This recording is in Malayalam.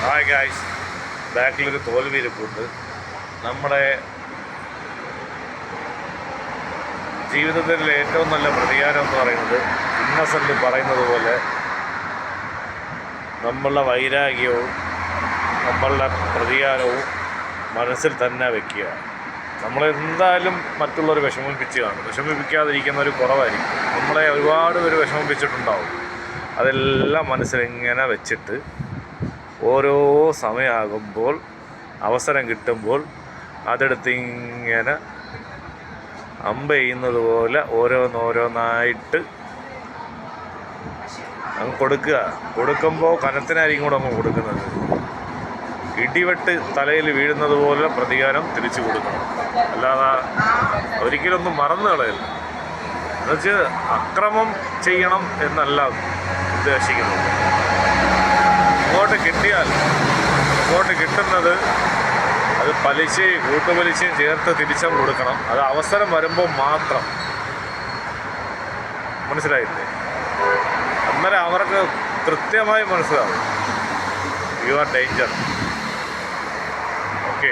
ഹായ് ഗായ്സ്, ബാക്കിലൊരു തോൽവി ഇരിപ്പുണ്ട്. നമ്മുടെ ജീവിതത്തിലെ ഏറ്റവും നല്ല പ്രതികാരം എന്ന് പറയുന്നത് ഇന്നസെൻ്റ് പറയുന്നത് പോലെ നമ്മളുടെ വൈരാഗ്യവും നമ്മളുടെ പ്രതികാരവും മനസ്സിൽ തന്നെ വയ്ക്കുക. നമ്മളെന്തായാലും മറ്റുള്ളവർ വിഷമിപ്പിക്കാതിരിക്കുന്നവർ കുറവായിരിക്കും. നമ്മളെ ഒരുപാട് പേര് വിഷമിപ്പിച്ചിട്ടുണ്ടാവും. അതെല്ലാം മനസ്സിലിങ്ങനെ വെച്ചിട്ട് ഓരോ സമയമാകുമ്പോൾ അവസരം കിട്ടുമ്പോൾ അതെടുത്ത് ഇങ്ങനെ അമ്പ് ചെയ്യുന്നത് പോലെ ഓരോന്നോരോന്നായിട്ട് അങ്ങ് കൊടുക്കുമ്പോൾ കനത്തിനായിരിക്കും കൂടെ അങ്ങ് കൊടുക്കുന്നത്. ഇടിവെട്ട് തലയിൽ വീഴുന്നത് പോലെ പ്രതികാരം തിരിച്ചു കൊടുക്കണം. അല്ലാതെ ഒരിക്കലൊന്നും മറന്നു കളയില്ല. എന്നുവെച്ചാൽ അക്രമം ചെയ്യണം എന്നല്ല ഉദ്ദേശിക്കുന്നത്. ഇങ്ങോട്ട് കിട്ടുന്നത് അത് പലിശയും കൂട്ടുപലിശയും ചേർത്ത് തിരിച്ചും കൊടുക്കണം. അത് അവസരം വരുമ്പോൾ മാത്രം. മനസ്സിലായില്ലേ? അന്നേരം അവർക്ക് കൃത്യമായി മനസ്സിലാവും യു ആർ ഡേഞ്ചർ. ഓക്കെ.